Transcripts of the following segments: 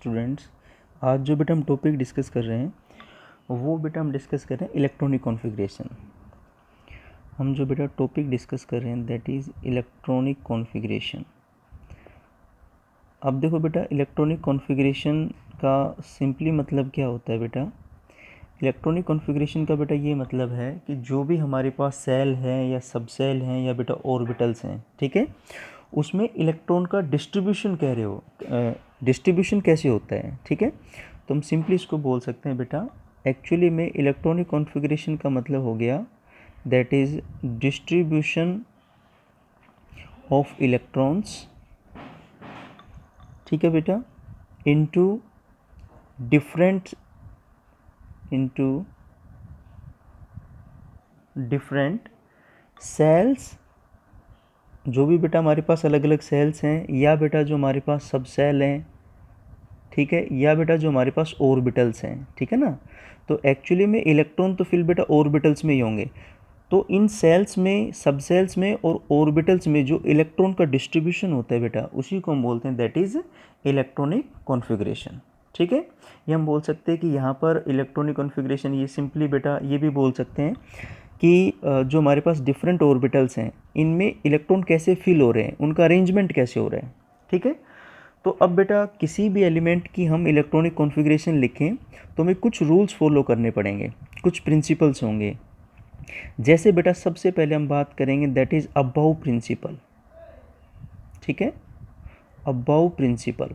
Students, आज जो बेटा हम टॉपिक डिस्कस कर रहे हैं वो बेटा हम डिस्कस कर रहे हैं इलेक्ट्रॉनिक कॉन्फ़िगरेशन। हम जो बेटा टॉपिक डिस्कस कर रहे हैं दैट इज़ इलेक्ट्रॉनिक कॉन्फ़िगरेशन। अब देखो बेटा, इलेक्ट्रॉनिक कॉन्फ़िगरेशन का सिंपली मतलब क्या होता है बेटा। इलेक्ट्रॉनिक कॉन्फ़िगरेशन का बेटा ये मतलब है कि जो भी हमारे पास सेल हैं या सब सेल हैं या बेटा ऑर्बिटल्स हैं, ठीक है, उसमें इलेक्ट्रॉन का डिस्ट्रीब्यूशन कह रहे हो, डिस्ट्रीब्यूशन कैसे होता है, ठीक है। तो हम सिंपली इसको बोल सकते हैं बेटा, एक्चुअली में इलेक्ट्रॉनिक कॉन्फ़िगरेशन का मतलब हो गया that is distribution of electrons, ठीक है बेटा, इनटू डिफरेंट सेल्स। जो भी बेटा हमारे पास अलग अलग सेल्स हैं या बेटा जो हमारे पास सब सेल हैं, ठीक है, या बेटा जो हमारे पास ऑर्बिटल्स हैं, ठीक है ना। तो एक्चुअली में इलेक्ट्रॉन तो फिर बेटा ऑर्बिटल्स में ही होंगे। तो इन सेल्स में, सब सेल्स में और ऑर्बिटल्स में जो इलेक्ट्रॉन का डिस्ट्रीब्यूशन होता है बेटा, उसी को हम बोलते हैं दैट इज़ इलेक्ट्रॉनिक कॉन्फ़िगरेशन, ठीक है। ये हम बोल सकते हैं कि यहाँ पर इलेक्ट्रॉनिक कॉन्फ़िगरेशन, ये सिंपली बेटा ये भी बोल सकते हैं कि जो हमारे पास डिफरेंट ऑर्बिटल्स हैं इनमें इलेक्ट्रॉन कैसे फिल हो रहे हैं, उनका अरेंजमेंट कैसे हो रहा है, ठीक है। तो अब बेटा किसी भी एलिमेंट की हम इलेक्ट्रॉनिक कॉन्फ़िगरेशन लिखें तो हमें कुछ रूल्स फॉलो करने पड़ेंगे, कुछ प्रिंसिपल्स होंगे। जैसे बेटा सबसे पहले हम बात करेंगे दैट इज़ अबाउ प्रिंसिपल, ठीक है, अबाउ प्रिंसिपल।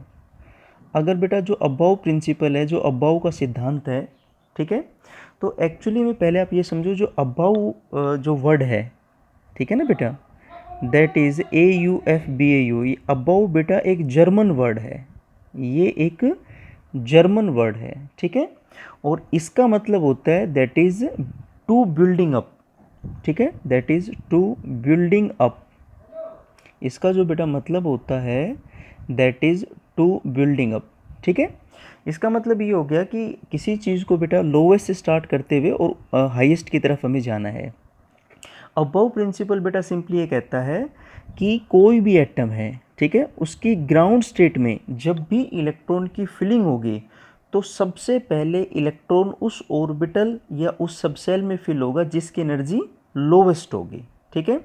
अगर बेटा जो अबाउ प्रिंसिपल है, जो अबाउ का सिद्धांत है, ठीक है, तो एक्चुअली में पहले आप ये समझो जो अबाउ जो वर्ड है, ठीक है ना बेटा, दैट इज़ AUFBAU। ये अबाउ बेटा एक जर्मन वर्ड है, ये एक जर्मन वर्ड है, ठीक है। और इसका मतलब होता है that is to building up, ठीक है, that is to building up. इसका जो बेटा मतलब होता है that is to building up, ठीक है। इसका मतलब ये हो गया कि किसी चीज़ को बेटा लोवेस्ट से स्टार्ट करते हुए और हाईएस्ट की तरफ हमें जाना है। अबाउ प्रिंसिपल बेटा सिंपली ये कहता है कि कोई भी एटम है, ठीक है, उसकी ग्राउंड स्टेट में जब भी इलेक्ट्रॉन की फिलिंग होगी तो सबसे पहले इलेक्ट्रॉन उस ऑर्बिटल या उस सबसेल में फिल होगा जिसकी एनर्जी लोवेस्ट होगी, ठीक है।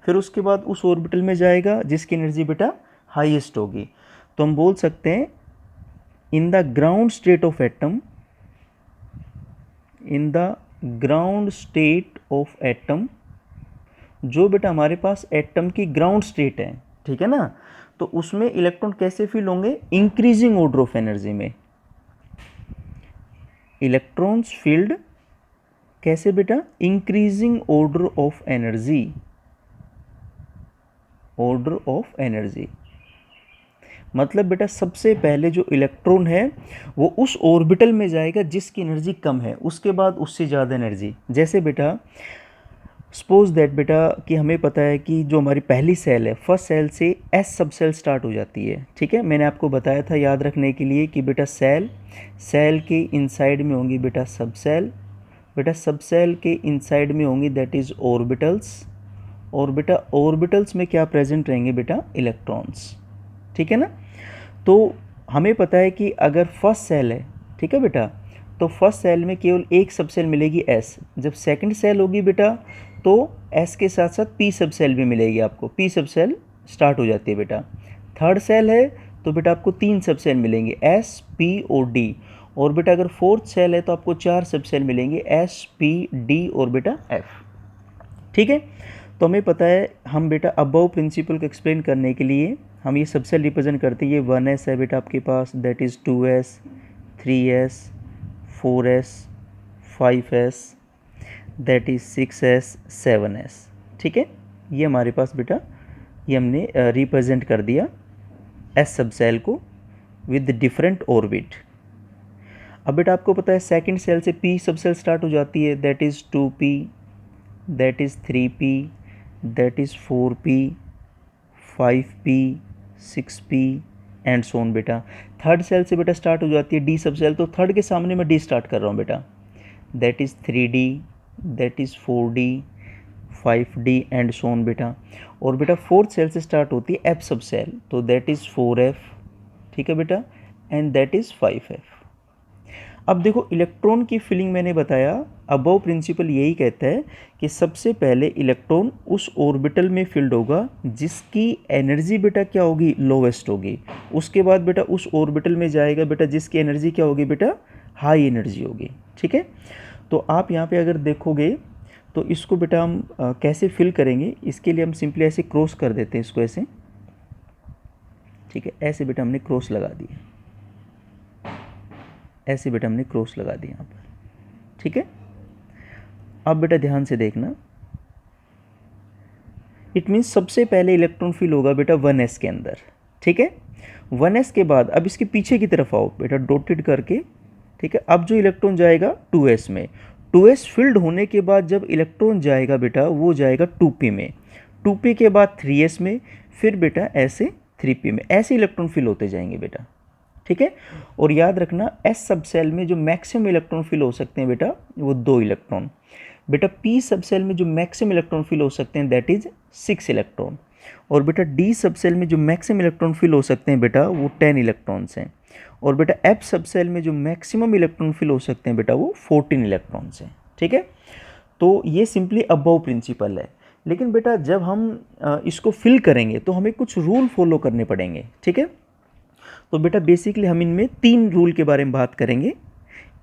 फिर उसके बाद उस ऑर्बिटल में जाएगा जिसकी एनर्जी बेटा हाईएस्ट होगी। तो हम बोल सकते हैं in the ground state of atom, in the ground state of atom, जो बेटा हमारे पास एटम की ग्राउंड स्टेट है, ठीक है ना, तो उसमें इलेक्ट्रॉन कैसे फिल होंगे, इंक्रीजिंग ऑर्डर ऑफ एनर्जी में। इलेक्ट्रॉन्स फील्ड कैसे बेटा, increasing order of energy, order of energy. मतलब बेटा सबसे पहले जो इलेक्ट्रॉन है वो उस ऑर्बिटल में जाएगा जिसकी एनर्जी कम है, उसके बाद उससे ज़्यादा एनर्जी। जैसे बेटा सपोज दैट बेटा कि हमें पता है कि जो हमारी पहली सेल है, फर्स्ट सेल से एस सब सेल स्टार्ट हो जाती है, ठीक है। मैंने आपको बताया था याद रखने के लिए कि बेटा सेल के इनसाइड में होंगी बेटा सब सेल, बेटा सब सेल के इनसाइड में होंगी दैट इज़ ऑर्बिटल्स, और बेटा ऑर्बिटल्स में क्या प्रेजेंट रहेंगे बेटा, इलेक्ट्रॉन्स, ठीक है ना। तो हमें पता है कि अगर फर्स्ट सेल है, ठीक है बेटा, तो फर्स्ट सेल में केवल एक सब सेल मिलेगी एस। जब सेकंड सेल होगी बेटा तो एस के साथ साथ पी सब सेल भी मिलेगी आपको, पी सब सेल स्टार्ट हो जाती है बेटा। थर्ड सेल है तो बेटा आपको 3 सब सेल मिलेंगे, एस पी और डी। और बेटा अगर फोर्थ सेल है तो आपको 4 सब सेल मिलेंगे, एस पी डी और बेटा एफ, ठीक है। तो हमें पता है हम बेटा अबव प्रिंसिपल को एक्सप्लेन करने के लिए हम ये सबसे रिप्रेजेंट करते हैं। ये 1s है बेटा आपके पास, that is 2s, 3s, 4s, 5s, that is 6s, 7s, ठीक है। ये हमारे पास बेटा ये हमने रिप्रेजेंट कर दिया एस सब सेल को विद डिफरेंट ऑर्बिट। अब बेटा आपको पता है सेकंड सेल से पी सब सेल स्टार्ट हो जाती है, that is 2p, that is 3p, that is 4p, 5p, 6p and so on बेटा। थर्ड सेल से बेटा स्टार्ट हो जाती है डी सब सेल, तो थर्ड के सामने मैं डी स्टार्ट कर रहा हूँ बेटा, दैट इज़ 3d, दैट इज़ 4d, 5d एंड सोन बेटा। और बेटा फोर्थ सेल से स्टार्ट होती है एफ सब सेल, तो दैट इज़ 4f, ठीक है बेटा, एंड दैट इज़ 5f। अब देखो इलेक्ट्रॉन की फिलिंग मैंने बताया, अबव प्रिंसिपल यही कहता है कि सबसे पहले इलेक्ट्रॉन उस ऑर्बिटल में फिल्ड होगा जिसकी एनर्जी बेटा क्या होगी, लोवेस्ट होगी। उसके बाद बेटा उस ऑर्बिटल में जाएगा बेटा जिसकी एनर्जी क्या होगी बेटा, हाई एनर्जी होगी। ठीक है, तो आप यहाँ पे अगर देखोगे तो इसको बेटा हम कैसे फिल करेंगे, इसके लिए हम सिंपली ऐसे क्रॉस कर देते हैं इसको ऐसे। ठीक है, ऐसे बेटा हमने क्रॉस लगा दिए, ऐसे बेटा हमने क्रॉस लगा दिया यहाँ पर। ठीक है, अब बेटा ध्यान से देखना, इट मीन्स सबसे पहले इलेक्ट्रॉन फिल होगा बेटा 1s के अंदर। ठीक है, 1s के बाद अब इसके पीछे की तरफ आओ बेटा डॉटेड करके। ठीक है, अब जो इलेक्ट्रॉन जाएगा 2s में, 2s फिल्ड होने के बाद जब इलेक्ट्रॉन जाएगा बेटा वो जाएगा 2p में, 2p के बाद 3s में, फिर बेटा ऐसे 3p में, ऐसे इलेक्ट्रॉन फिल होते जाएंगे बेटा। ठीक है, और याद रखना s सब सेल में जो मैक्सिमम इलेक्ट्रॉन फिल हो सकते हैं बेटा वो 2 इलेक्ट्रॉन। बेटा p सब सेल में जो मैक्सिमम इलेक्ट्रॉन फिल हो सकते हैं दैट इज 6 इलेक्ट्रॉन। और बेटा d सब सेल में जो मैक्सिमम इलेक्ट्रॉन फिल हो सकते हैं बेटा वो 10 इलेक्ट्रॉन्स हैं। और बेटा f सब सेल में जो मैक्सिमम इलेक्ट्रॉन फिल हो सकते हैं बेटा वो 14 इलेक्ट्रॉन्स हैं। ठीक है, तो ये सिंपली अबव प्रिंसिपल है। लेकिन बेटा जब हम इसको फिल करेंगे तो हमें कुछ रूल फॉलो करने पड़ेंगे। ठीक है, तो बेटा बेसिकली हम इनमें 3 रूल के बारे में बात करेंगे।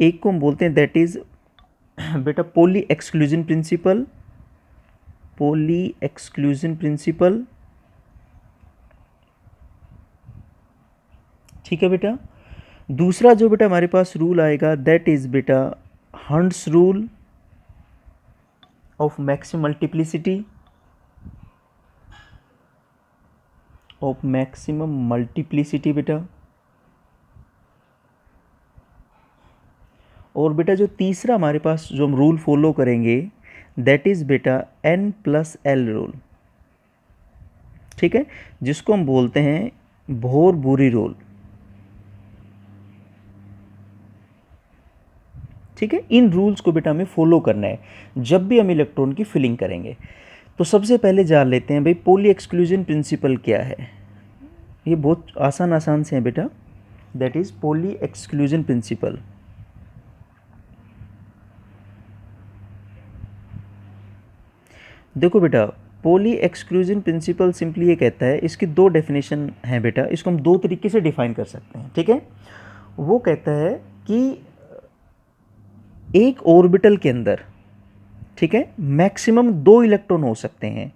एक को हम बोलते हैं दैट इज बेटा poly exclusion principle, poly exclusion principle. ठीक है बेटा, दूसरा जो बेटा हमारे पास रूल आएगा दैट इज बेटा hunts rule of maximum multiplicity, of maximum multiplicity बेटा। और बेटा जो तीसरा हमारे पास जो हम रूल फॉलो करेंगे दैट इज बेटा n+l रूल। ठीक है, जिसको हम बोलते हैं बोर बुरी रूल। ठीक है, इन रूल्स को बेटा हमें फॉलो करना है जब भी हम इलेक्ट्रॉन की फिलिंग करेंगे। तो सबसे पहले जान लेते हैं भाई पॉली एक्सक्लूजन प्रिंसिपल क्या है। ये बहुत आसान से है बेटा, that is poly exclusion principle. देखो बेटा पॉली एक्सक्लूजन प्रिंसिपल सिंपली ये कहता है, इसकी 2 डेफिनेशन हैं बेटा, इसको हम 2 तरीके से डिफाइन कर सकते हैं। ठीक है, वो कहता है कि एक ऑर्बिटल के अंदर, ठीक है, मैक्सिमम 2 इलेक्ट्रॉन हो सकते हैं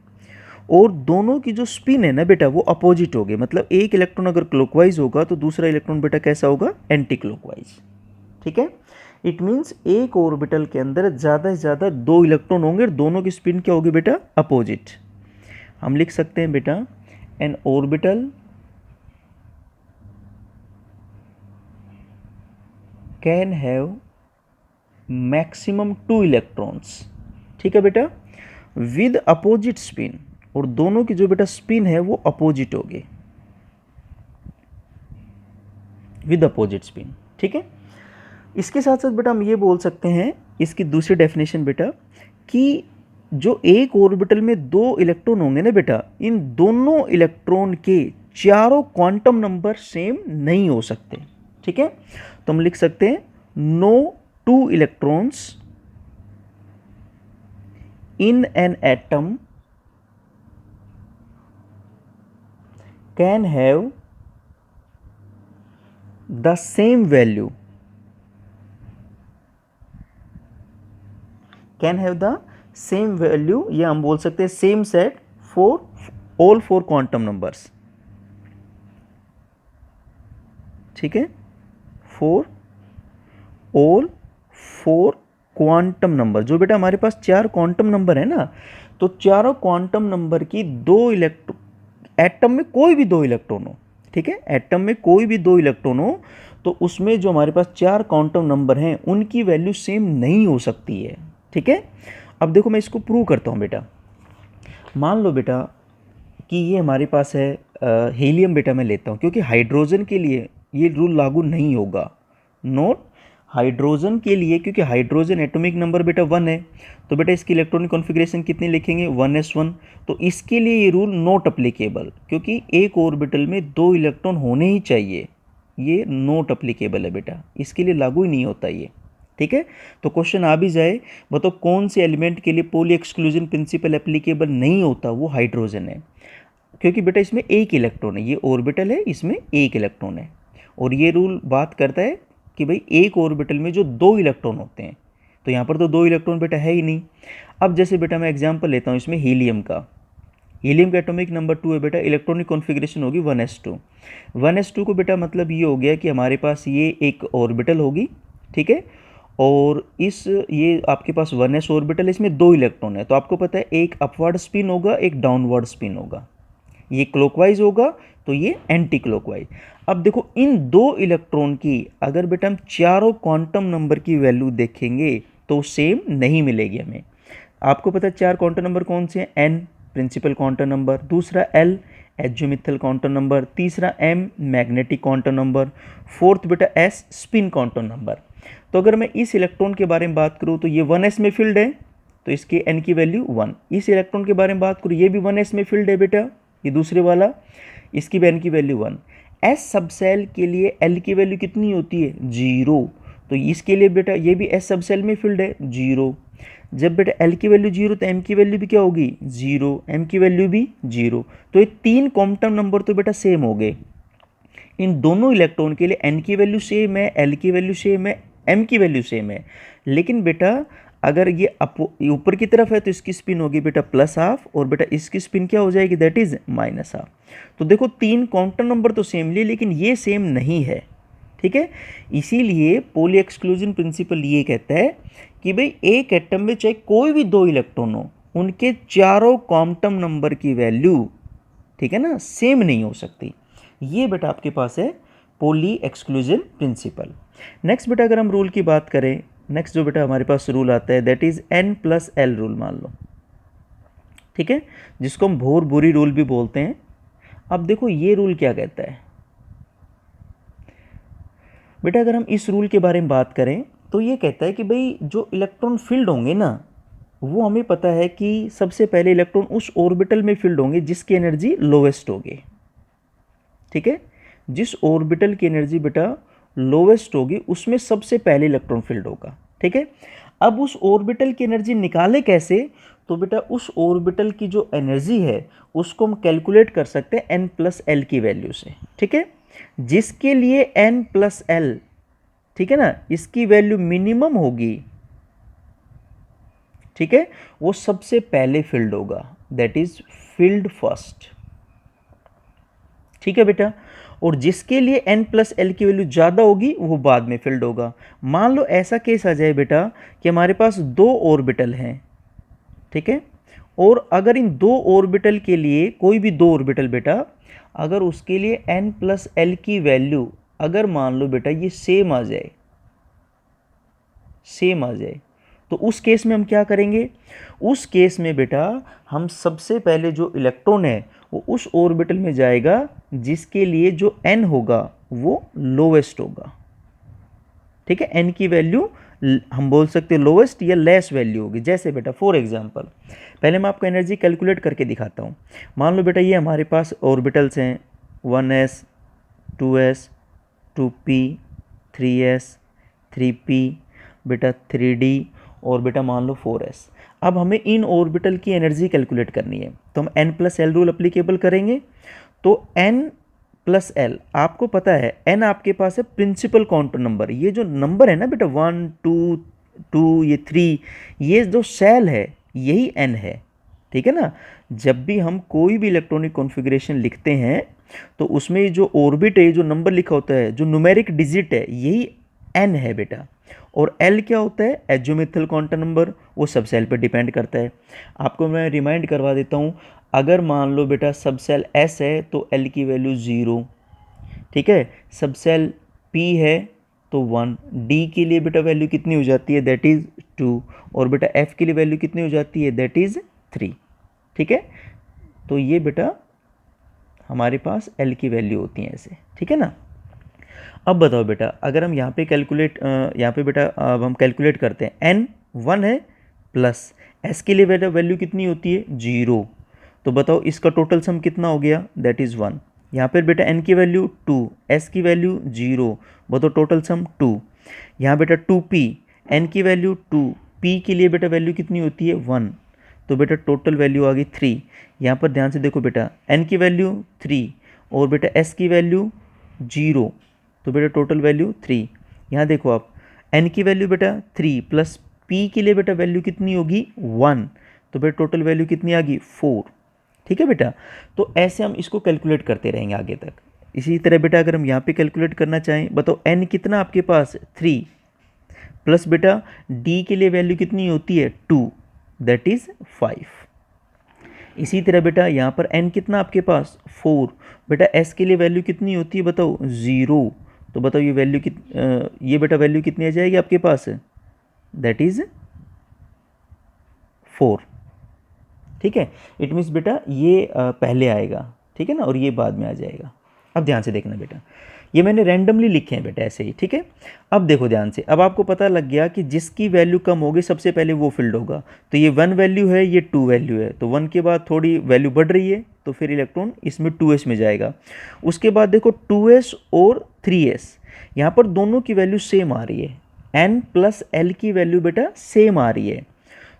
और दोनों की जो स्पिन है ना बेटा वो अपोजिट होगी। मतलब एक इलेक्ट्रॉन अगर क्लॉकवाइज होगा तो दूसरा इलेक्ट्रॉन बेटा कैसा होगा, एंटी क्लॉकवाइज। ठीक है, इट मीन्स एक ऑर्बिटल के अंदर ज़्यादा से ज़्यादा 2 इलेक्ट्रॉन होंगे और दोनों की स्पिन क्या होगी बेटा, अपोजिट। हम लिख सकते हैं बेटा N orbital can have maximum 2 electrons. ठीक है बेटा, विद अपोजिट स्पिन, और दोनों की जो बेटा स्पिन है वो अपोजिट होगी, विद अपोजिट स्पिन। ठीक है, इसके साथ साथ बेटा हम ये बोल सकते हैं इसकी दूसरी डेफिनेशन बेटा कि जो एक ऑर्बिटल में 2 इलेक्ट्रॉन होंगे ना बेटा, इन दोनों इलेक्ट्रॉन के चारों क्वांटम नंबर सेम नहीं हो सकते। ठीक है, तो हम लिख सकते हैं no 2 electrons in an atom can have the same value, can have the same value, या हम बोल सकते हैं same set for all 4 quantum numbers. ठीक है, फॉर ऑल 4 क्वांटम नंबर। जो बेटा हमारे पास 4 क्वांटम नंबर है ना, तो चारों क्वांटम नंबर की 2 इलेक्ट्रॉन, एटम में कोई भी 2 इलेक्ट्रॉन हो, ठीक है, एटम में कोई भी 2 इलेक्ट्रॉन हो तो उसमें जो हमारे पास 4 क्वांटम नंबर हैं उनकी वैल्यू सेम नहीं हो सकती है। ठीक है, अब देखो मैं इसको प्रूव करता हूँ बेटा। मान लो बेटा कि ये हमारे पास है हीलियम बेटा मैं लेता हूँ, क्योंकि हाइड्रोजन के लिए ये रूल लागू नहीं होगा, नोट हाइड्रोजन के लिए, क्योंकि हाइड्रोजन एटॉमिक नंबर बेटा 1 है, तो बेटा इसकी इलेक्ट्रॉनिक कॉन्फ़िगरेशन कितनी लिखेंगे, 1s1। तो इसके लिए ये रूल नॉट अप्लीकेबल, क्योंकि एक ऑर्बिटल में 2 इलेक्ट्रॉन होने ही चाहिए। ये नॉट अप्लीकेबल है बेटा, इसके लिए लागू ही नहीं होता ये। ठीक है, तो क्वेश्चन आ भी जाए, बताओ कौन से एलिमेंट के लिए पॉली एक्सक्लूजन प्रिंसिपल एप्लीकेबल नहीं होता, वो हाइड्रोजन है। क्योंकि बेटा इसमें एक इलेक्ट्रॉन है, ये ऑर्बिटल है, इसमें एक इलेक्ट्रॉन है, और ये रूल बात करता है कि भाई एक ऑर्बिटल में जो 2 इलेक्ट्रॉन होते हैं, तो यहाँ पर तो 2 इलेक्ट्रॉन बेटा है ही नहीं। अब जैसे बेटा मैं एग्जांपल लेता हूँ इसमें हीलियम का, हीलियम का एटॉमिक नंबर 2 है बेटा, इलेक्ट्रॉनिक कॉन्फ़िगरेशन होगी 1s2। 1s2 को बेटा मतलब ये हो गया कि हमारे पास ये एक ऑर्बिटल होगी, ठीक है, और इस ये आपके पास 1s ऑर्बिटल, इसमें 2 इलेक्ट्रॉन है, तो आपको पता है एक अपवर्ड स्पिन होगा, एक डाउनवर्ड स्पिन होगा, ये क्लॉकवाइज होगा तो ये एंटी क्लॉकवाइज। अब देखो इन 2 इलेक्ट्रॉन की अगर बेटा हम चारों क्वांटम नंबर की वैल्यू देखेंगे तो सेम नहीं मिलेगी हमें। आपको पता है 4 क्वांटम नंबर कौन से हैं, एन प्रिंसिपल क्वांटम नंबर, दूसरा एल एजोमिथल क्वांटम नंबर, तीसरा m magnetic quantum number, fourth बेटा एस स्पिन क्वांटम नंबर। तो अगर मैं इस इलेक्ट्रॉन के बारे में बात करूँ तो ये 1s में फील्ड है, तो इसके एन की वैल्यू 1। इस इलेक्ट्रॉन के बारे में बात करूँ, ये भी 1s में फील्ड है बेटा, ये दूसरे वाला, इसकी भी एन की वैल्यू 1। एस सबसेल के लिए एल की वैल्यू कितनी होती है, 0, तो इसके लिए बेटा ये भी एस सबसेल में फील्ड है 0। जब बेटा एल की वैल्यू 0 तो एम की वैल्यू भी क्या होगी 0, एम की वैल्यू भी 0। तो ये 3 क्वांटम नंबर तो बेटा सेम हो गए। इन दोनों इलेक्ट्रॉन के लिए एन की वैल्यू सेम है, एल की वैल्यू सेम है, एम की वैल्यू सेम है, लेकिन बेटा अगर ये ऊपर की तरफ है तो इसकी स्पिन होगी बेटा +½ और बेटा इसकी स्पिन क्या हो जाएगी, दैट इज -½ तो देखो 3 क्वांटम नंबर तो सेम लिए, लेकिन ये सेम नहीं है। ठीक है, इसीलिए पॉली एक्सक्लूजन प्रिंसिपल ये कहता है कि भाई एक एटम में चाहे कोई भी 2 इलेक्ट्रॉन हो, उनके चारों क्वांटम नंबर की वैल्यू, ठीक है ना, सेम नहीं हो सकती। ये बेटा आपके पास है पॉली एक्सक्लूजन प्रिंसिपल। नेक्स्ट बेटा अगर हम रूल की बात करें, नेक्स्ट जो बेटा हमारे पास रूल आता है दैट इज N+L रूल मान लो, ठीक है, जिसको हम भोर बुरी रूल भी बोलते हैं। अब देखो ये रूल क्या कहता है बेटा, अगर हम इस रूल के बारे में बात करें तो ये कहता है कि भाई जो इलेक्ट्रॉन फील्ड होंगे ना, वो हमें पता है कि सबसे पहले इलेक्ट्रॉन उस ऑर्बिटल में फील्ड होंगे जिसकी एनर्जी लोवेस्ट होगी। ठीक है, जिस ऑर्बिटल की एनर्जी बेटा लोवेस्ट होगी उसमें सबसे पहले इलेक्ट्रॉन फील्ड होगा। ठीक है, अब उस ऑर्बिटल की एनर्जी निकाले कैसे, तो बेटा उस ऑर्बिटल की जो एनर्जी है उसको हम कैलकुलेट कर सकते हैं N+L की वैल्यू से। ठीक है, जिसके लिए N+L, ठीक है ना, इसकी वैल्यू मिनिमम होगी, ठीक है, वो सबसे पहले फील्ड होगा, दैट इज फील्ड फर्स्ट। ठीक है बेटा, और जिसके लिए N+L की वैल्यू ज़्यादा होगी वो बाद में फील्ड होगा। मान लो ऐसा केस आ जाए बेटा कि हमारे पास 2 ऑर्बिटल हैं, ठीक है, और अगर इन 2 ऑर्बिटल के लिए कोई भी 2 ऑर्बिटल बेटा, अगर उसके लिए N+L की वैल्यू अगर मान लो बेटा ये सेम आ जाए, तो उस केस में हम क्या करेंगे, उस केस में बेटा हम सबसे पहले जो इलेक्ट्रॉन है वो उस ऑर्बिटल में जाएगा जिसके लिए जो n होगा वो लोवेस्ट होगा। ठीक है, n की वैल्यू हम बोल सकते हैं लोवेस्ट या लेस वैल्यू होगी। जैसे बेटा फॉर एग्जांपल, पहले मैं आपको एनर्जी कैलकुलेट करके दिखाता हूँ। मान लो बेटा ये हमारे पास ऑर्बिटल्स हैं 1s 2s 2p 3s 3p बेटा 3d और बेटा मान लो 4s। अब हमें इन ऑर्बिटल की एनर्जी कैलकुलेट करनी है, तो हम N+L रूल अप्लीकेबल करेंगे। तो N+L आपको पता है, N आपके पास है प्रिंसिपल क्वांटम नंबर, ये जो नंबर है ना बेटा 1 2 2 ये 3, ये जो सेल है यही N है। ठीक है ना, जब भी हम कोई भी इलेक्ट्रॉनिक कॉन्फ़िगरेशन लिखते हैं तो उसमें जो ऑर्बिट है, जो नंबर लिखा होता है, जो न्यूमेरिक डिजिट है, यही N है बेटा। और L क्या होता है, एजोमिथल क्वांटम नंबर, वो सब सेल पर डिपेंड करता है। आपको मैं रिमाइंड करवा देता हूँ, अगर मान लो बेटा सब सेल S है तो L की वैल्यू 0, ठीक है, सब सेल P है तो 1, D के लिए बेटा वैल्यू कितनी हो जाती है, दैट इज़ 2, और बेटा F के लिए वैल्यू कितनी हो जाती है, दैट इज़ 3। ठीक है, तो ये बेटा हमारे पास L की वैल्यू होती है ऐसे। ठीक है ना, अब बताओ बेटा अगर हम यहाँ पे कैलकुलेट, यहाँ पे बेटा अब हम कैलकुलेट करते हैं, N 1 है प्लस S के लिए वैल्यू कितनी होती है 0, तो बताओ इसका टोटल सम कितना हो गया, दैट इज़ 1। यहाँ पर बेटा n की वैल्यू 2, s की वैल्यू 0, बताओ टोटल सम 2। यहाँ बेटा 2p, n की वैल्यू 2, p के लिए बेटा वैल्यू कितनी होती है 1, तो बेटा टोटल वैल्यू आ गई 3। यहाँ पर ध्यान से देखो बेटा n की वैल्यू 3 और बेटा s की वैल्यू 0, तो बेटा टोटल वैल्यू 3। यहाँ देखो आप n की वैल्यू बेटा 3 प्लस p के लिए बेटा वैल्यू कितनी होगी 1, तो बेटा टोटल वैल्यू कितनी आ गई 4। ठीक है बेटा, तो ऐसे हम इसको कैलकुलेट करते रहेंगे आगे तक। इसी तरह बेटा अगर हम यहाँ पे कैलकुलेट करना चाहें, बताओ n कितना आपके पास 3 प्लस बेटा d के लिए वैल्यू कितनी होती है 2, दैट इज 5। इसी तरह बेटा यहाँ पर n कितना आपके पास 4, बेटा s के लिए वैल्यू कितनी होती है बताओ 0, तो बताओ ये वैल्यू ये बेटा वैल्यू कितनी आ जाएगी आपके पास, दैट इज 4। ठीक है, इट मीन्स बेटा ये पहले आएगा, ठीक है ना, और ये बाद में आ जाएगा। अब ध्यान से देखना बेटा, ये मैंने रैंडमली लिखे हैं बेटा ऐसे ही, ठीक है। अब देखो ध्यान से, अब आपको पता लग गया कि जिसकी वैल्यू कम होगी सबसे पहले वो फिल्ड होगा। तो ये 1 वैल्यू है, ये 2 वैल्यू है, तो 1 के बाद थोड़ी वैल्यू बढ़ रही है तो फिर इलेक्ट्रॉन इसमें 2s में जाएगा। उसके बाद देखो 2s और 3s, यहाँ पर दोनों की वैल्यू सेम आ रही है, n प्लस l की वैल्यू बेटा सेम आ रही है।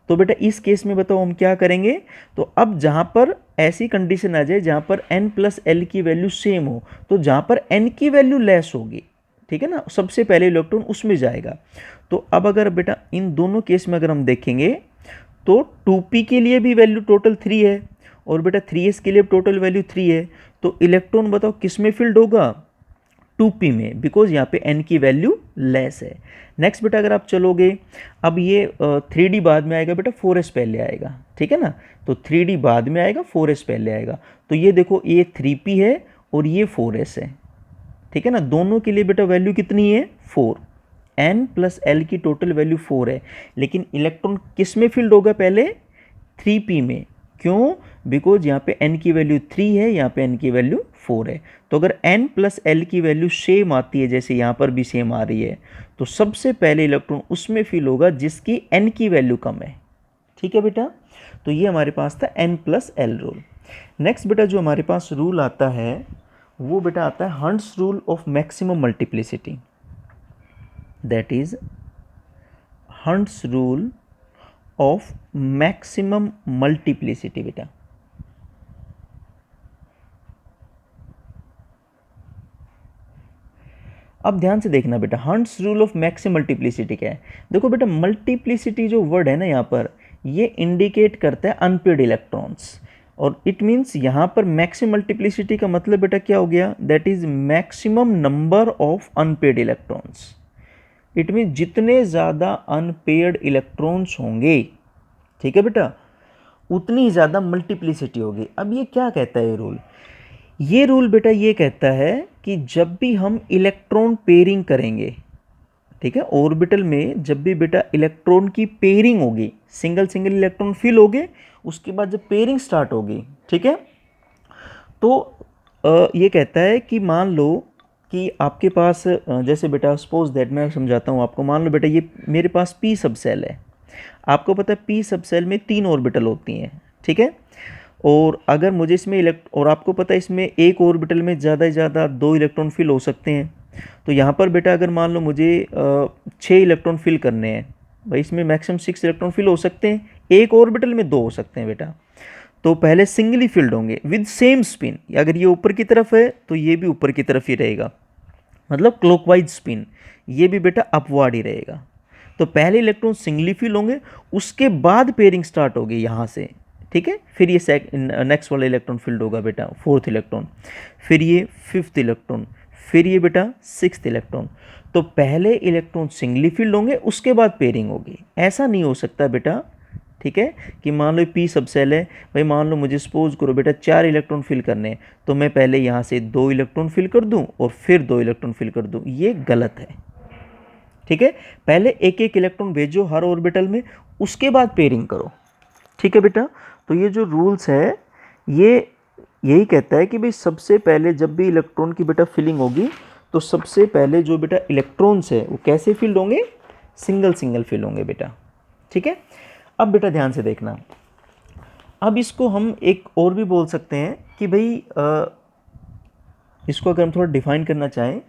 तो बेटा इस केस में बताओ हम क्या करेंगे, तो अब जहाँ पर ऐसी कंडीशन आ जाए जहाँ पर n प्लस एल की वैल्यू सेम हो, तो जहाँ पर n की वैल्यू लेस होगी, ठीक है ना, सबसे पहले इलेक्ट्रॉन उसमें जाएगा। तो अब अगर बेटा इन दोनों केस में अगर हम देखेंगे तो 2p के लिए भी वैल्यू टोटल 3 है और बेटा 3s के लिए टोटल वैल्यू 3 है, तो इलेक्ट्रॉन बताओ किस में फिल्ड होगा 2p में, बिकॉज यहाँ पे n की वैल्यू लेस है। नेक्स्ट बेटा अगर आप चलोगे, अब ये 3d बाद में आएगा बेटा, 4s पहले आएगा, ठीक है ना, तो 3d बाद में आएगा 4s पहले आएगा। तो ये देखो ये 3p है और ये 4s है, ठीक है ना, दोनों के लिए बेटा वैल्यू कितनी है 4, n प्लस l की टोटल वैल्यू 4 है, लेकिन इलेक्ट्रॉन किस में फील्ड होगा पहले 3p में, क्यों, बिकॉज यहाँ पे n की वैल्यू 3 है, यहाँ पे n की वैल्यू 4 है। तो अगर n प्लस l की वैल्यू सेम आती है, जैसे यहाँ पर भी सेम आ रही है, तो सबसे पहले इलेक्ट्रॉन उसमें फील होगा जिसकी n की वैल्यू कम है। ठीक है बेटा, तो ये हमारे पास था n plus L rule. Next बेटा जो हमारे पास रूल आता है वो बेटा आता है hunts rule of maximum multiplicity, that is hunts rule of maximum multiplicity. बेटा अब ध्यान से देखना बेटा, hunts rule of maximum multiplicity क्या है। देखो बेटा मल्टीप्लिसिटी जो वर्ड है ना यहाँ पर, ये इंडिकेट करता है अनपेड इलेक्ट्रॉन्स, और इट मीन्स यहाँ पर मैक्सिमम मल्टीप्लिसिटी का मतलब बेटा क्या हो गया, that is maximum number of unpaired electrons. It mean जितने ज़्यादा अनपेड इलेक्ट्रॉन्स होंगे, ठीक है बेटा, उतनी ज़्यादा मल्टीप्लिसिटी होगी। अब ये क्या कहता है ये रूल, ये रूल बेटा ये कहता है कि जब भी हम इलेक्ट्रॉन पेयरिंग करेंगे, ठीक है, ऑर्बिटल में जब भी बेटा इलेक्ट्रॉन की पेयरिंग होगी, सिंगल सिंगल इलेक्ट्रॉन फिल होगे, उसके बाद जब पेयरिंग स्टार्ट होगी, ठीक है, तो ये कहता है कि मान लो कि आपके पास जैसे बेटा सपोज दैट मैं समझाता हूँ आपको, मान लो बेटा ये मेरे पास पी सब सेल है, आपको पता है पी सब सेल में 3 ऑर्बिटल होती हैं, ठीक है, और अगर मुझे इसमें और आपको पता है इसमें एक ऑर्बिटल में ज़्यादा से ज़्यादा 2 इलेक्ट्रॉन फिल हो सकते हैं। तो यहाँ पर बेटा अगर मान लो मुझे 6 इलेक्ट्रॉन फिल करने हैं, भाई इसमें मैक्सिमम 6 इलेक्ट्रॉन फिल हो सकते हैं, एक ऑर्बिटल में 2 हो सकते हैं बेटा। तो पहले सिंगली फिल्ड होंगे विद सेम स्पिन, अगर ये ऊपर की तरफ है तो ये भी ऊपर की तरफ ही रहेगा, मतलब क्लॉकवाइज स्पिन, ये भी बेटा अपवार्ड ही रहेगा। तो पहले इलेक्ट्रॉन सिंगली फिल होंगे, उसके बाद पेयरिंग स्टार्ट होगी यहाँ से, ठीक है, फिर ये नेक्स्ट वाला इलेक्ट्रॉन फील्ड होगा बेटा 4th इलेक्ट्रॉन, फिर ये 5th इलेक्ट्रॉन, फिर ये बेटा 6th इलेक्ट्रॉन। तो पहले इलेक्ट्रॉन सिंगली फील्ड होंगे, उसके बाद पेयरिंग होगी। ऐसा नहीं हो सकता बेटा, ठीक है, कि मान लो पी सब सेल है, भाई मान लो मुझे सपोज करो बेटा 4 इलेक्ट्रॉन फिल करने हैं, तो मैं पहले यहाँ से 2 इलेक्ट्रॉन फिल कर दूँ और फिर 2 इलेक्ट्रॉन फिल कर दूँ, ये गलत है, ठीक है। पहले एक एक इलेक्ट्रॉन भेजो हर ऑर्बिटल में, उसके बाद पेयरिंग करो, ठीक है बेटा। तो ये जो रूल्स है ये यही कहता है कि भाई सबसे पहले जब भी इलेक्ट्रॉन की बेटा फिलिंग होगी, तो सबसे पहले जो बेटा इलेक्ट्रॉन्स है वो कैसे फिल होंगे, सिंगल सिंगल फिल होंगे बेटा, ठीक है। अब बेटा ध्यान से देखना, अब इसको हम एक और भी बोल सकते हैं कि भाई इसको अगर हम थोड़ा डिफाइन करना चाहें,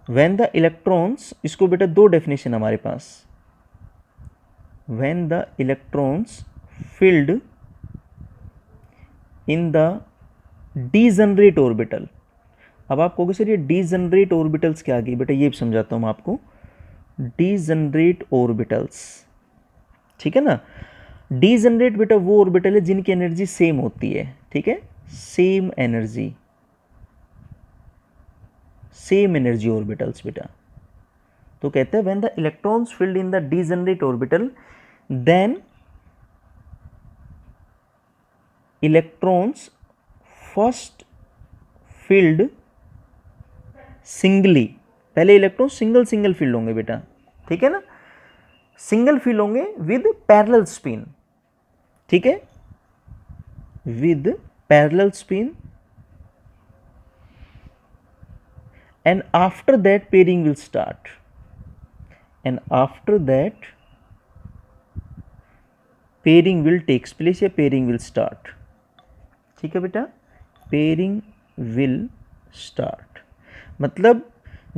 व्हेन द इलेक्ट्रॉन्स, इसको बेटा दो डेफिनेशन हमारे पास, when the electrons filled in the degenerate orbital. अब आप कहोगे सर ये डीजनरेट ऑर्बिटल्स क्या आ गई, बेटा ये भी समझाता हूँ मैं आपको। डीजनरेट ऑर्बिटल्स, ठीक है ना। डीजनरेट बेटा वो ऑर्बिटल है जिनकी एनर्जी सेम होती है, ठीक है, same energy, same energy orbitals बेटा। तो कहते हैं when the electrons filled in the degenerate orbital then electrons first filled singly, पहले इलेक्ट्रॉन सिंगल सिंगल फील्ड होंगे बेटा, ठीक है ना, सिंगल फील्ड होंगे विद पैरेलल स्पिन, ठीक है, with parallel spin, and after that pairing will start, and after that pairing will takes place या pairing will start, ठीक है बेटा, pairing will start, मतलब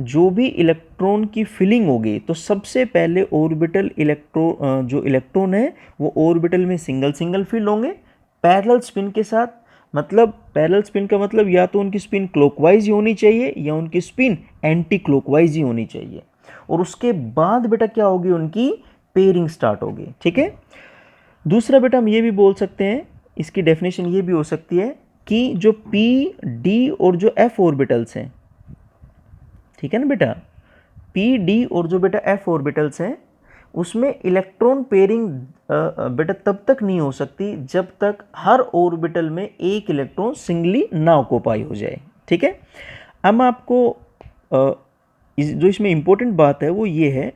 जो भी इलेक्ट्रॉन की फिलिंग होगी तो सबसे पहले ऑर्बिटल जो इलेक्ट्रॉन है वो ऑर्बिटल में सिंगल सिंगल फील्ड होंगे पैरेलल स्पिन के साथ। मतलब पैरेलल स्पिन का मतलब या तो उनकी स्पिन क्लॉकवाइज ही होनी चाहिए या उनकी स्पिन एंटी क्लॉकवाइज ही होनी चाहिए, और उसके बाद बेटा क्या होगी, उनकी पेयरिंग स्टार्ट होगी, ठीक है। दूसरा बेटा हम ये भी बोल सकते हैं, इसकी डेफिनेशन ये भी हो सकती है कि जो पी डी और जो एफ ऑर्बिटल्स हैं, ठीक है ना बेटा, पी डी और जो बेटा एफ ऑर्बिटल्स हैं उसमें इलेक्ट्रॉन पेयरिंग बेटा तब तक नहीं हो सकती जब तक हर ऑर्बिटल में एक इलेक्ट्रॉन सिंगली ना ऑक्यूपाई हो जाए, ठीक है। अब आपको जो इसमें इंपॉर्टेंट बात है वो ये है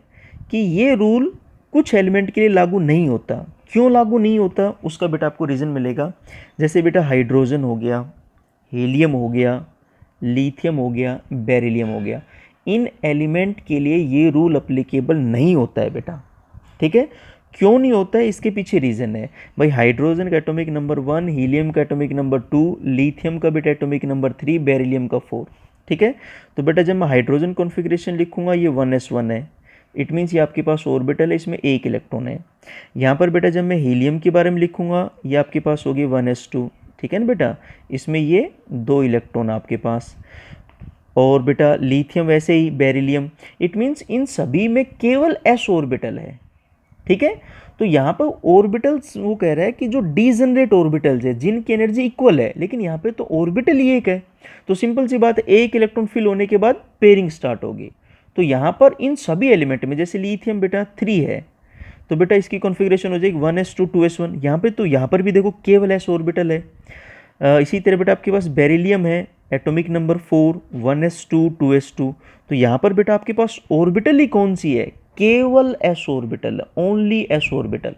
कि ये रूल कुछ एलिमेंट के लिए लागू नहीं होता। क्यों लागू नहीं होता उसका बेटा आपको रीज़न मिलेगा। जैसे बेटा हाइड्रोजन हो गया, हीलियम हो गया, लिथियम हो गया, बेरिलियम हो गया, इन एलिमेंट के लिए ये रूल अप्लीकेबल नहीं होता है बेटा, ठीक है। क्यों नहीं होता है, इसके पीछे रीज़न है भाई। हाइड्रोजन का एटॉमिक नंबर 1, हीलियम का एटॉमिक नंबर 2, लिथियम का बेटा एटॉमिक नंबर 3, बेरिलियम का 4, ठीक है। तो बेटा जब मैं हाइड्रोजन कॉन्फ़िगरेशन लिखूंगा ये 1s1 है, इट मीन्स ये आपके पास ऑर्बिटल है, इसमें एक इलेक्ट्रॉन है। यहाँ पर बेटा जब मैं हीलियम के बारे में लिखूंगा ये आपके पास होगी 1s2, ठीक है ना बेटा, इसमें ये 2 इलेक्ट्रॉन आपके पास। और बेटा लिथियम वैसे ही, बेरिलियम, इट मीन्स इन सभी में केवल s ऑर्बिटल है, ठीक है। तो यहाँ पर ऑर्बिटल्स वो कह रहा है कि जो डीजनरेट ऑर्बिटल्स है जिनकी एनर्जी इक्वल है, लेकिन यहाँ पे तो ऑर्बिटल ही एक है, तो सिंपल सी बात है एक इलेक्ट्रॉन फिल होने के बाद पेयरिंग स्टार्ट होगी। तो यहाँ पर इन सभी एलिमेंट में जैसे लिथियम बेटा 3 है तो बेटा इसकी कॉन्फ़िगरेशन हो जाएगी 1s2 2s1। यहाँ पे तो यहाँ पर भी देखो केवल s ऑर्बिटल है। इसी तरह बेटा आपके पास बेरिलियम है, एटॉमिक नंबर 4, 1s2 2s2। तो यहाँ पर बेटा आपके पास ऑर्बिटल ही कौन सी है, केवल s orbital, only s orbital.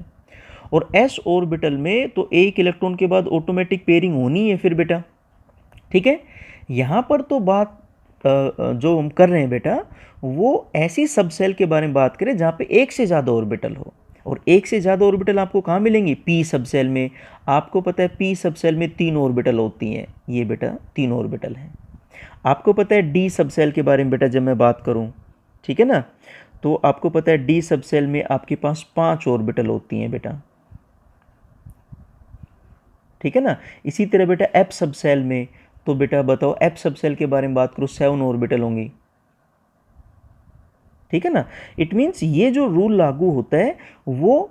और s ऑर्बिटल में तो एक इलेक्ट्रॉन के बाद ऑटोमेटिक पेयरिंग होनी है फिर बेटा, ठीक है। यहाँ पर तो बात जो हम कर रहे हैं बेटा वो ऐसी सब सेल के बारे में बात करें जहाँ पे एक से ज़्यादा ऑर्बिटल हो। और एक से ज़्यादा ऑर्बिटल आपको कहाँ मिलेंगी, पी सब सेल में। आपको पता है पी सब सेल में 3 ऑर्बिटल होती हैं, ये बेटा 3 ऑर्बिटल हैं। आपको पता है डी सब सेल के बारे में बेटा जब मैं बात करूँ, ठीक है ना, तो आपको पता है डी सब सेल में आपके पास 5 ऑर्बिटल होती हैं बेटा, ठीक है ना। इसी तरह बेटा एफ सब सेल में, तो बेटा बताओ एफ सब सेल के बारे में बात करो 7 ऑर्बिटल होंगी, ठीक है ना। इट मीन्स ये जो रूल लागू होता है वो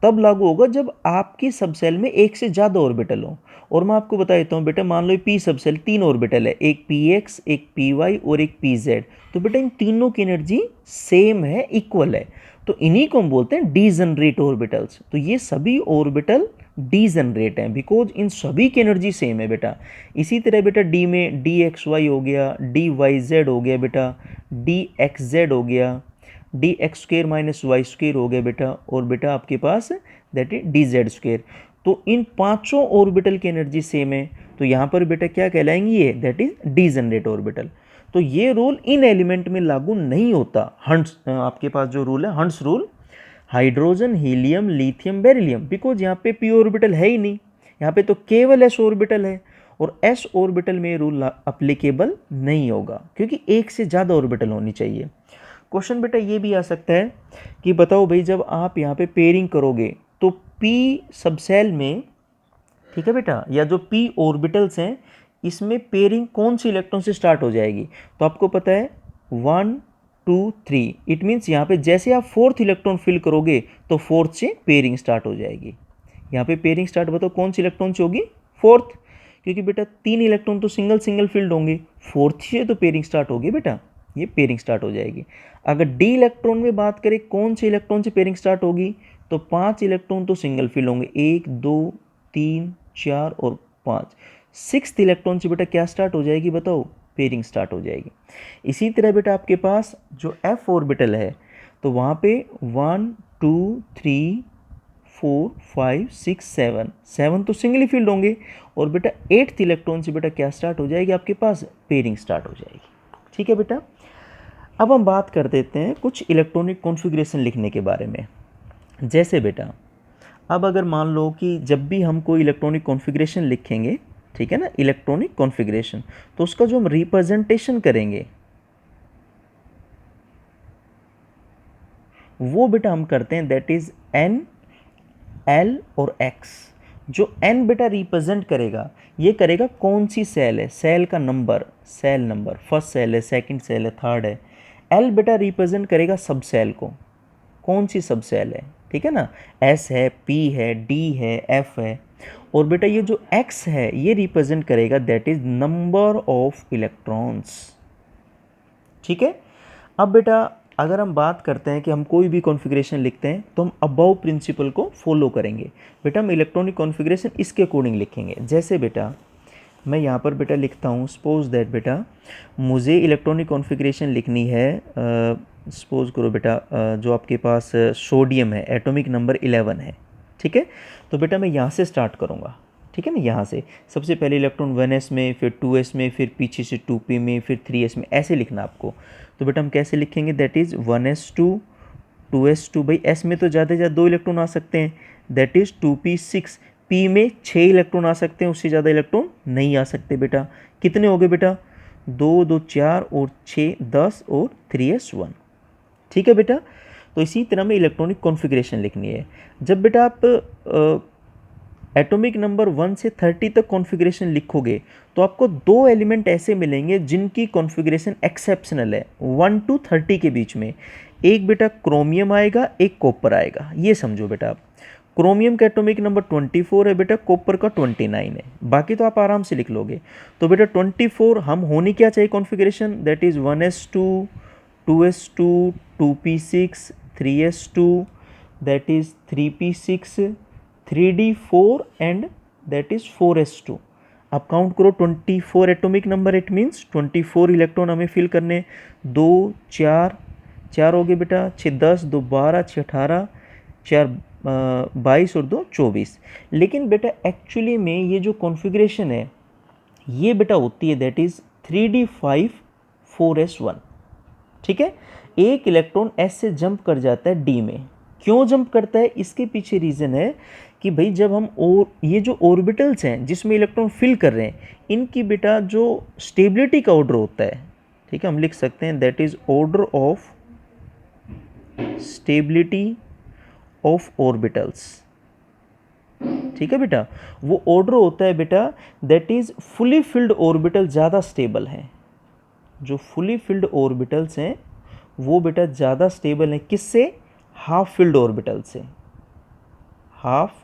तब लागू होगा जब आपकी सब सेल में एक से ज़्यादा ऑर्बिटल हो। और मैं आपको बता देता हूँ बेटा, मान लो पी सब सेल 3 ऑर्बिटल है, एक पी एक्स, एक पी वाई और एक पी जेड। तो बेटा इन तीनों की एनर्जी सेम है, इक्वल है, तो इन्हीं को हम बोलते हैं डीजनरेट ऑर्बिटल्स। तो ये सभी ऑर्बिटल डीजनरेट हैं बिकॉज इन सभी की एनर्जी सेम है बेटा। इसी तरह बेटा डी में डी एक्स वाई हो गया, डी वाई जेड हो गया बेटा, डी एक्स जेड हो गया, d X square minus Y square हो गया बेटा, और बेटा आपके पास that is d Z square. तो इन पांचों ऑर्बिटल की एनर्जी सेम है, तो यहाँ पर बेटा क्या कहलाएंगी ये, दैट इज डीजनरेट ऑर्बिटल। तो ये रूल इन एलिमेंट में लागू नहीं होता। हंट्स आपके पास जो रूल है hunts rule, hydrogen, helium, lithium, beryllium, because यहाँ पे पी ऑर्बिटल है ही नहीं, यहाँ पे तो केवल एस ऑर्बिटल है। और s ऑर्बिटल में रूल अप्लीकेबल नहीं होगा क्योंकि एक से ज़्यादा ऑर्बिटल होनी चाहिए। क्वेश्चन बेटा ये भी आ सकता है कि बताओ भाई जब आप यहाँ पे पेयरिंग करोगे तो p सबसेल में, ठीक है बेटा, या जो p ऑर्बिटल्स हैं इसमें पेयरिंग कौन सी इलेक्ट्रॉन से स्टार्ट हो जाएगी, तो आपको पता है 1 2 3, इट मीन्स यहाँ पे जैसे आप फोर्थ इलेक्ट्रॉन फिल करोगे तो फोर्थ से पेयरिंग स्टार्ट हो जाएगी। यहाँ पे पेयरिंग स्टार्ट बताओ कौन सी इलेक्ट्रॉन से होगी, फोर्थ, क्योंकि बेटा 3 इलेक्ट्रॉन तो सिंगल सिंगल फील्ड होंगे, फोर्थ से तो पेयरिंग स्टार्ट होगी बेटा, ये पेयरिंग स्टार्ट हो जाएगी। अगर डी इलेक्ट्रॉन में बात करें कौन से इलेक्ट्रॉन से पेयरिंग स्टार्ट होगी, तो 5 इलेक्ट्रॉन तो सिंगल फील्ड होंगे, 1 2 3 4 और 5, सिक्स्थ इलेक्ट्रॉन से बेटा क्या स्टार्ट हो जाएगी बताओ, पेयरिंग स्टार्ट हो जाएगी। इसी तरह बेटा आपके पास जो एफ ऑर्बिटल है तो वहाँ पे 1 2 3 4 5 6 7, 7 तो सिंगली फील्ड होंगे और बेटा 8th इलेक्ट्रॉन से बेटा क्या स्टार्ट हो जाएगी आपके पास, पेयरिंग स्टार्ट हो जाएगी। ठीक है बेटा, अब हम बात कर देते हैं कुछ इलेक्ट्रॉनिक कॉन्फ़िगरेशन लिखने के बारे में। जैसे बेटा अब अगर मान लो कि जब भी हम कोई इलेक्ट्रॉनिक कॉन्फ़िगरेशन लिखेंगे, ठीक है ना, इलेक्ट्रॉनिक कॉन्फ़िगरेशन, तो उसका जो हम रिप्रेजेंटेशन करेंगे वो बेटा हम करते हैं दैट इज एन एल और एक्स। जो एन बेटा रिप्रेजेंट करेगा ये करेगा कौन सी सेल है, सेल का number, shell number, first shell है, सेकंड सेल है, थर्ड है। एल बेटा रिप्रेजेंट करेगा सब सेल को, कौन सी सब सेल है, ठीक है ना, एस है, पी है, डी है, एफ है। और बेटा ये जो एक्स है ये रिप्रेजेंट करेगा that is number of electrons. ठीक है, अब बेटा अगर हम बात करते हैं कि हम कोई भी कॉन्फ़िगरेशन लिखते हैं तो हम अबाउ प्रिंसिपल को फॉलो करेंगे। बेटा हम इलेक्ट्रॉनिक कॉन्फ़िगरेशन इसके अकॉर्डिंग लिखेंगे। जैसे बेटा मैं यहाँ पर बेटा लिखता हूँ सपोज दैट बेटा मुझे इलेक्ट्रॉनिक कॉन्फ़िगरेशन लिखनी है, सपोज करो बेटा जो आपके पास सोडियम है, एटॉमिक नंबर 11 है, ठीक है, तो बेटा मैं यहाँ से स्टार्ट करूँगा, ठीक है ना, यहाँ से सबसे पहले इलेक्ट्रॉन 1s में, फिर 2s में, फिर पीछे से 2p में, फिर 3s में, ऐसे लिखना आपको। तो बेटा हम कैसे लिखेंगे, दैट इज़ 1s2 2s2, भाई s में तो ज़्यादा से ज़्यादा 2 इलेक्ट्रॉन आ सकते हैं, दैट इज़ 2p6, p में 6 इलेक्ट्रॉन आ सकते हैं, उससे ज़्यादा इलेक्ट्रॉन नहीं आ सकते। बेटा कितने हो गए बेटा, 2 2 4 और 6 10 और 3s1, ठीक है बेटा। तो इसी तरह में इलेक्ट्रॉनिक कॉन्फ़िगरेशन लिखनी है। जब बेटा आप एटॉमिक नंबर 1 से 30 तक कॉन्फ़िगरेशन लिखोगे तो आपको 2 एलिमेंट ऐसे मिलेंगे जिनकी कॉन्फ़िगरेशन एक्सेप्शनल है 1 to 30 के बीच में। एक बेटा क्रोमियम आएगा, एक कॉपर आएगा, ये समझो बेटा आप। क्रोमियम का एटॉमिक नंबर 24 है बेटा, कॉपर का 29 है, बाकी तो आप आराम से लिख लोगे। तो बेटा 24 हम होनी क्या चाहिए configuration, that is 1s2 2s2 2p6 3s2 that is 3p6 3d4 and that is 4s2। आप काउंट करो 24 atomic number, it means 24 electron हमें फिल करने। 2 4 4 हो गए बेटा, 6 10 2 12 6 18 4 22 और 2 24। लेकिन बेटा एक्चुअली में ये जो कॉन्फ़िगरेशन है ये बेटा होती है दैट इज़ 3d5 4s1, ठीक है। एक इलेक्ट्रॉन एस से जंप कर जाता है डी में, क्यों जंप करता है, इसके पीछे रीज़न है कि भाई जब हम और ये जो ऑर्बिटल्स हैं जिसमें इलेक्ट्रॉन फिल कर रहे हैं इनकी बेटा जो स्टेबिलिटी का ऑर्डर होता है, ठीक है, हम लिख सकते हैं that is order of stability of orbitals, ठीक है बेटा। वो ऑर्डर होता है बेटा that is fully filled orbital ज़्यादा स्टेबल हैं, जो फुली फिल्ड ऑर्बिटल्स हैं वो बेटा ज़्यादा स्टेबल हैं किससे, हाफ फिल्ड ऑर्बिटल से, हाफ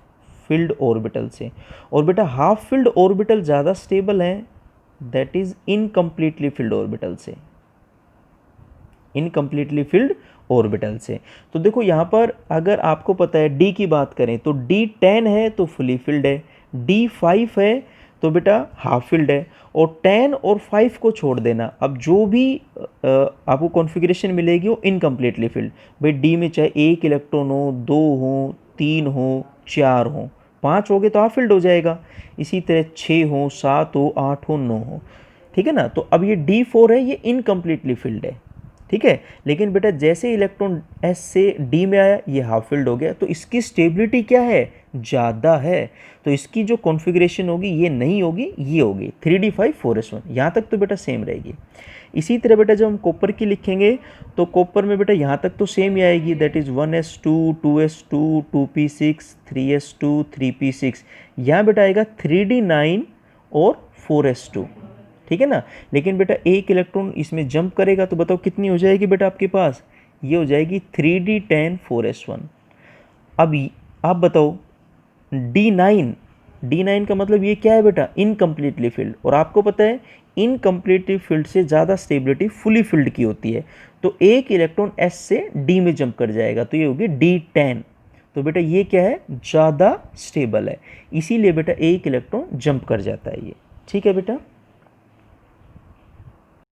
फिल्ड ऑर्बिटल से। और बेटा हाफ फिल्ड ऑर्बिटल ज़्यादा स्टेबल हैं that is incompletely field orbital से, इनकम्प्लीटली फिल्ड ऑर्बिटल से। तो देखो यहाँ पर अगर आपको पता है डी की बात करें तो डी 10 है तो फुली फिल्ड है, डी 5 है तो बेटा हाफ फिल्ड है, और 10 और 5 को छोड़ देना। अब जो भी आपको कॉन्फ़िगरेशन मिलेगी वो इनकम्प्लीटली फिल्ड, भाई डी में चाहे 1 इलेक्ट्रॉन हो, 2 हो, 3 हो, 4 हो, 5 हो गए तो हाफ फिल्ड हो जाएगा। इसी तरह 6 हो, 7 हो, 8 हो, 9 हो, ठीक है ना। तो अब ये D4 है, ये इनकम्प्लीटली फिल्ड है, ठीक है। लेकिन बेटा जैसे इलेक्ट्रॉन एस से डी में आया ये हाफ फिल्ड हो गया, तो इसकी स्टेबिलिटी क्या है, ज़्यादा है, तो इसकी जो कॉन्फ़िगरेशन होगी ये नहीं होगी, ये होगी 3d5 4s1। यहाँ तक तो बेटा सेम रहेगी। इसी तरह बेटा जब हम कॉपर की लिखेंगे तो कॉपर में बेटा यहाँ तक तो सेम ही आएगी, that is 1s2 2s2 2p6 3s2 3p6। यहाँ बेटा आएगा 3d9 और 4s2, ठीक है ना। लेकिन बेटा एक इलेक्ट्रॉन इसमें जंप करेगा तो बताओ कितनी हो जाएगी बेटा आपके पास, ये हो जाएगी 3d10 4s1। अब आप बताओ D9 का मतलब ये क्या है बेटा, इनकम्प्लीटली फिल्ड, और आपको पता है इनकम्प्लीटली फिल्ड से ज़्यादा स्टेबिलिटी फुली फिल्ड की होती है। तो एक इलेक्ट्रॉन S से D में जंप कर जाएगा तो ये होगी D10। तो बेटा ये क्या है, ज़्यादा स्टेबल है, इसीलिए बेटा एक इलेक्ट्रॉन जंप कर जाता है ये, ठीक है बेटा।